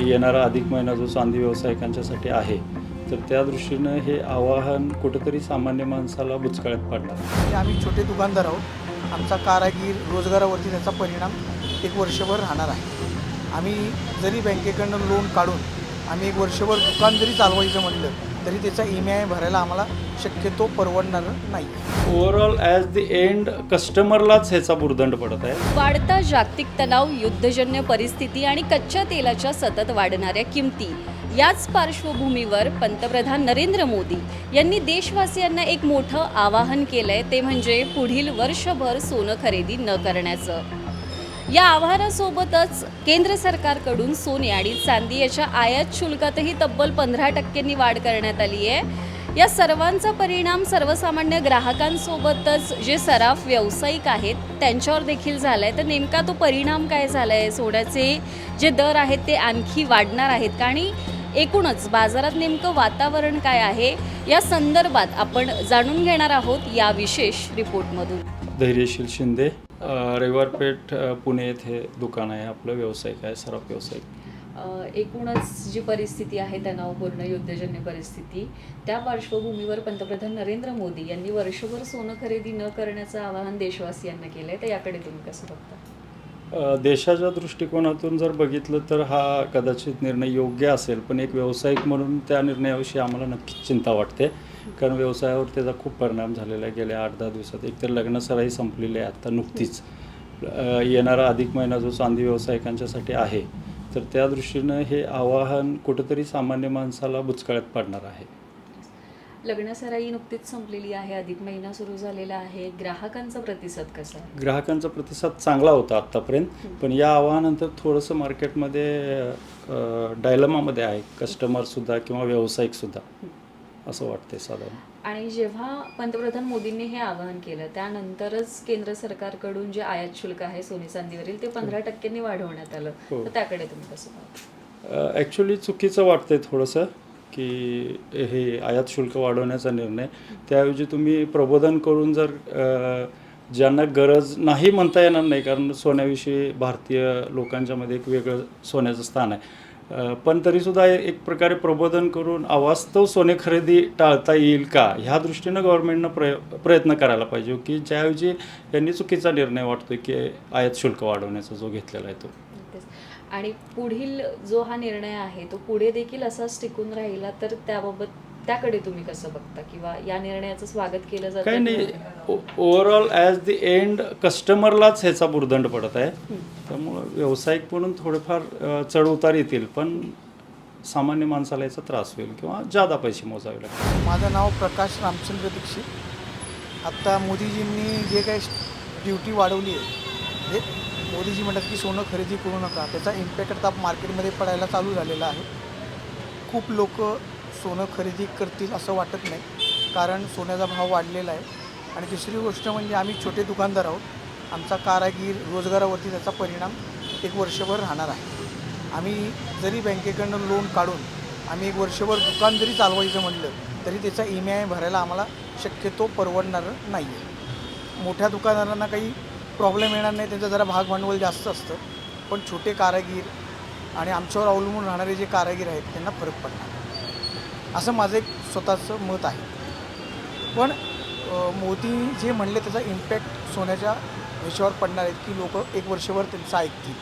येणारा अधिक महिना जो चांदी व्यावसायिकांच्यासाठी आहे, तर त्या दृष्टीनं हे आवाहन कुठंतरी सामान्य माणसाला बुचकळ्यात पाडणार. म्हणजे आम्ही छोटे दुकानदार आहोत. आमचा कारागीर रोजगारावरती त्याचा परिणाम एक वर्षभर राहणार आहे. आम्ही जरी बँकेकडनं लोन काढून आम्ही एक वर्षभर दुकान जरी चालवायचं म्हटलं तरी त्याचा EMI भरायला आम्हाला शक्यतो परवडणार नाही. ओव्हरऑल ॲज द एंड कस्टमरलाच ह्याचा भुर्दंड पडत आहे. वाढता जागतिक तणाव, युद्धजन्य परिस्थिती आणि कच्च्या तेलाच्या सतत वाढणाऱ्या किमती याच पार्श्वभूमीवर पंतप्रधान नरेंद्र मोदी यांनी देशवासियांना एक मोठं आवाहन केलंय, ते म्हणजे पुढील वर्षभर सोनं खरेदी न करण्याचं. या आवाहनासोबतच केंद्र सरकारकडून सोने आणि चांदी याच्या आयात शुल्कातही तब्बल 15% वाढ करण्यात आली आहे. या सर्वांचा परिणाम सर्वसामान्य ग्राहकांसोबतच जे सराफ व्यावसायिक आहेत त्यांच्यावर देखील झाला आहे. तर नेमका तो परिणाम काय झाला आहे? सोन्याचे जे दर आहेत ते आणखी वाढणार आहेत का? आणि एकूणच बाजारात नेमकं वातावरण काय आहे या संदर्भात आपण जाणून घेणार आहोत या विशेष रिपोर्टमधून. धैर्यशील शिंदे, रविवार पेठ, पुणे येथे दुकान आहे आपलं, व्यावसायिक आहे, सराफ व्यावसायिक. एकूणच जी परिस्थिती आहे तणावपूर्ण युद्धजन्य परिस्थिती, त्या पार्श्वभूमीवर पंतप्रधान नरेंद्र मोदी यांनी वर्षभर सोनं खरेदी न करण्याचं आवाहन देशवासियांना केलं आहे. तर याकडे तुम्ही कसं बघता? देशाच्या दृष्टिकोनातून जर बघितलं तर हा कदाचित निर्णय योग्य असेल, पण एक व्यावसायिक म्हणून त्या निर्णयाविषयी आम्हाला नक्कीच चिंता वाटते. कारण व्यवसायावर त्याचा खूप परिणाम झालेला आहे. गेल्या 8-10 दिवसात एकतर लग्नसराई संपलेली आहे आता नुकतीच. येणारा अधिक महिना जो चांदी व्यावसायिकांच्यासाठी आहे, तर त्या दृष्टीनं हे आवाहन कुठंतरी सामान्य माणसाला बुचकळ्यात पाडणार आहे. लग्नसराई नुकतीच संपलेली आहे, अधिक महिना सुरू झालेला आहे, ग्राहकांचा प्रतिसाद कसा आहे? ग्राहकांचा प्रतिसाद चांगला होता आत्तापर्यंत, पण या आवाहनानंतर थोडंसं मार्केटमध्ये डायलमामध्ये आहे कस्टमरसुद्धा किंवा व्यावसायिकसुद्धा, असं वाटते साधारण. आणि जेव्हा पंतप्रधान मोदींनी हे आवाहन केलं त्यानंतरच केंद्र सरकारकडून जे आयात शुल्क आहे सोने चांदीवरील ते 15% वाढवण्यात आलं. हो. तर त्याकडे तुम्ही कसं पाहता? ॲक्च्युली चुकीचं वाटतंय थोडंसं की हे आयात शुल्क वाढवण्याचा निर्णय, त्याऐवजी तुम्ही प्रबोधन करून जर ज्यांना गरज नाही म्हणता येणार नाही, कारण सोन्याविषयी भारतीय लोकांच्यामध्ये एक वेगळं सोन्याचं स्थान आहे, पण तरीसुद्धा एक प्रकारे प्रबोधन करून अवास्तव सोने खरेदी टाळता येईल का, ह्या दृष्टीनं गव्हर्नमेंटनं प्रयत्न करायला पाहिजे, की ज्याऐवजी यांनी चुकीचा निर्णय वाटतो की आयात शुल्क वाढवण्याचा जो घेतलेला आहे तो. आणि पुढील जो हा निर्णय आहे तो पुढे देखील असाच टिकून राहिला तर त्याबाबत त्याकडे तुम्ही कसं बघता, किंवा या निर्णयाचं स्वागत केलं जातं? काही नाही, ओव्हरऑल ॲज द एंड कस्टमरलाच ह्याचा भुर्दंड पडत आहे. त्यामुळं व्यावसायिक म्हणून थोडेफार चढ उतार येतील, पण सामान्य माणसाला याचा त्रास होईल किंवा जादा पैसे मोजावे लागतील. माझं नाव प्रकाश रामचंद्र दीक्षित. आत्ता मोदीजींनी जे काही ड्युटी वाढवली आहे, हे मोदीजी म्हणतात की सोनं खरेदी करू नका, त्याचा इम्पॅक्ट आता मार्केटमध्ये पडायला चालू झालेला आहे. खूप लोक सोनं खरेदी करतील असं वाटत नाही, कारण सोन्याचा भाव वाढलेला आहे. आणि दुसरी गोष्ट म्हणजे आम्ही छोटे दुकानदार आहोत. आमचा कारागीर रोजगारावरती त्याचा परिणाम एक वर्षभर राहणार आहे. आम्ही जरी बँकेकडनं लोन काढून आम्ही एक वर्षभर दुकान जरी चालवायचं म्हटलं तरी त्याचा EMI भरायला आम्हाला शक्यतो परवडणार नाही आहे. मोठ्या दुकानदारांना काही प्रॉब्लेम येणार नाही, त्यांचं जरा भाग भांडवल जास्त असतं, पण छोटे कारागीर आणि आमच्यावर अवलंबून राहणारे जे कारागीर आहेत त्यांना फरक पडणार, असं माझं एक स्वतःचं मत आहे. पण मोदी जे म्हणले त्याचा इम्पॅक्ट सोन्याच्या विषयावर पडणार आहेत की लोक एक वर्षभर त्यांचं ऐकतील.